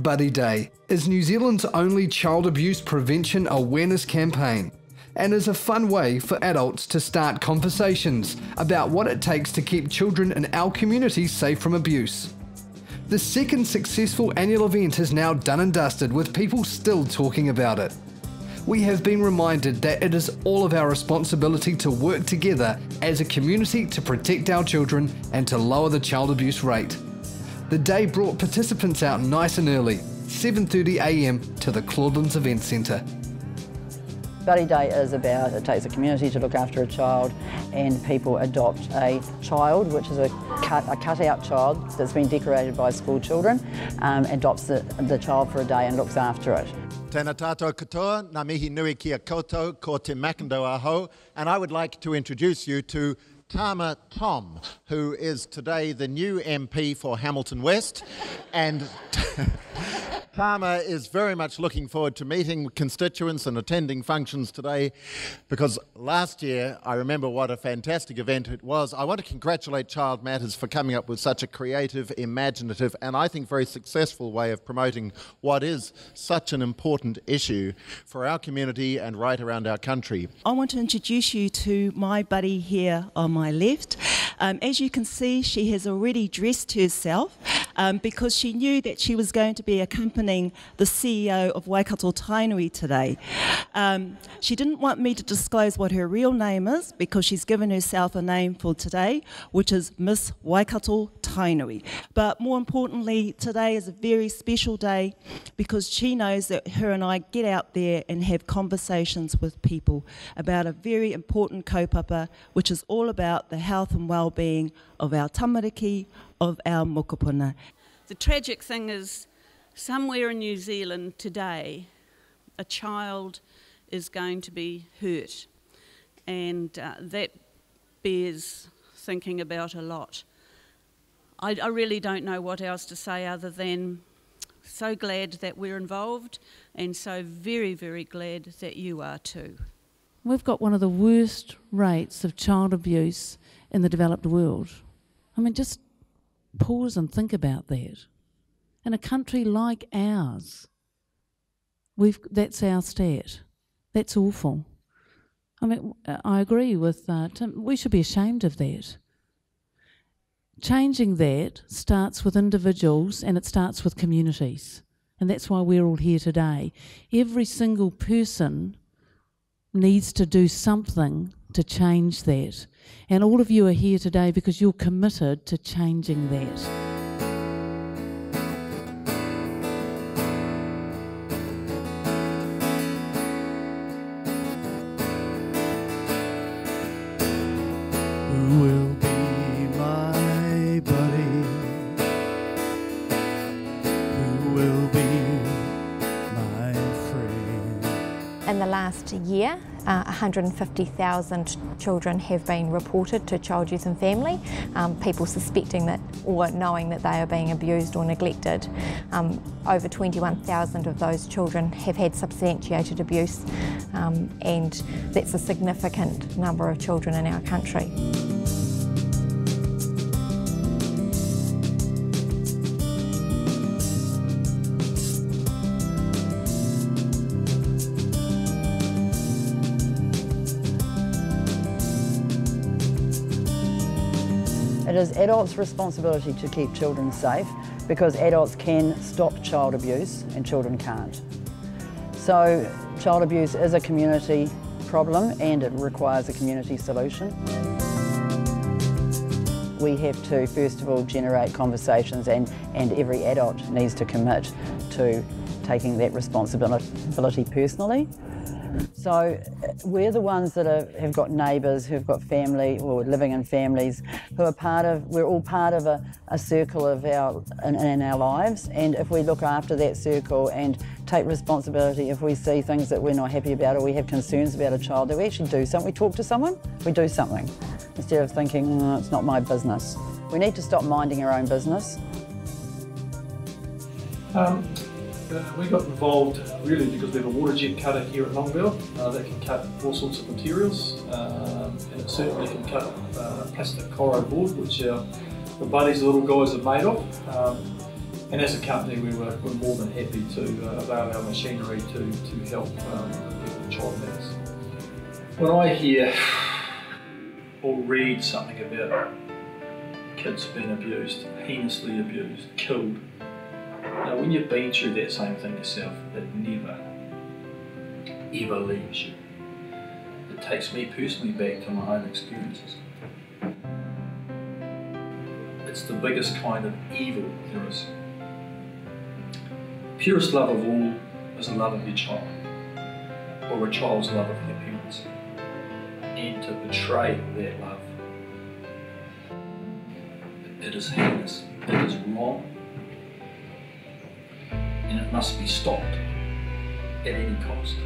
Buddy Day is New Zealand's only child abuse prevention awareness campaign and is a fun way for adults to start conversations about what it takes to keep children in our community safe from abuse. The second successful annual event is now done and dusted, with people still talking about it. We have been reminded that it is all of our responsibility to work together as a community to protect our children and to lower the child abuse rate. The day brought participants out nice and early, 7:30 a.m. to the Claudelands Event Centre. Buddy Day is about, it takes a community to look after a child, and people adopt a child, which is a cut-out child that's been decorated by school children, adopts the child for a day and looks after it. Tēnā tātou katoa, ngā mihi nui kia koutou, ko te Mackendau aho, and I would like to introduce you to Tama Tom, who is today the new MP for Hamilton West, and Tama is very much looking forward to meeting constituents and attending functions today, because last year, I remember what a fantastic event it was. I want to congratulate Child Matters for coming up with such a creative, imaginative, and I think very successful way of promoting what is such an important issue for our community and right around our country. I want to introduce you to my buddy here on my left. As you can see, she has already dressed herself because she knew that she was going to be accompanying the CEO of Waikato Tainui today. She didn't want me to disclose what her real name is because she's given herself a name for today, which is Miss Waikato Tainui. But more importantly, today is a very special day because she knows that her and I get out there and have conversations with people about a very important kaupapa, which is all about the health and well-being of our tamariki, of our mokopuna. The tragic thing is, somewhere in New Zealand today, a child is going to be hurt, and that bears thinking about a lot. I really don't know what else to say other than so glad that we're involved, and so very, very glad that you are too. We've got one of the worst rates of child abuse in the developed world. I mean, just pause and think about that. In a country like ours, that's our stat. That's awful. I mean, I agree with Tim. We should be ashamed of that. Changing that starts with individuals and it starts with communities. And that's why we're all here today. Every single person needs to do something to change that. And all of you are here today because you're committed to changing that. Who will be my buddy? Who will be my friend? In the last year, 150,000 children have been reported to Child, Youth and Family, people suspecting that or knowing that they are being abused or neglected. Over 21,000 of those children have had substantiated abuse, and that's a significant number of children in our country. It is adults' responsibility to keep children safe because adults can stop child abuse and children can't. So child abuse is a community problem and it requires a community solution. We have to first of all generate conversations and every adult needs to commit to taking that responsibility personally. So we're the ones that have got neighbours, who've got family, or living in families, who are we're all part of a circle of in our lives, and if we look after that circle and take responsibility, if we see things that we're not happy about or we have concerns about a child, that we actually do something, we talk to someone, we do something, instead of thinking, oh, it's not my business. We need to stop minding our own business. We got involved really because we have a water jet cutter here at Longville that can cut all sorts of materials, and it certainly can cut plastic Coro board, which the buddies, the little guys, are made of. And as a company, we're more than happy to avail our machinery to help people with child matters. When I hear or read something about kids being abused, heinously abused, killed, now when you've been through that same thing yourself, it never, ever leaves you. It takes me personally back to my own experiences. It's the biggest kind of evil there is. Purest love of all is the love of your child, or a child's love of their parents. And to betray that love, it is heinous, it is wrong, and it must be stopped at any cost.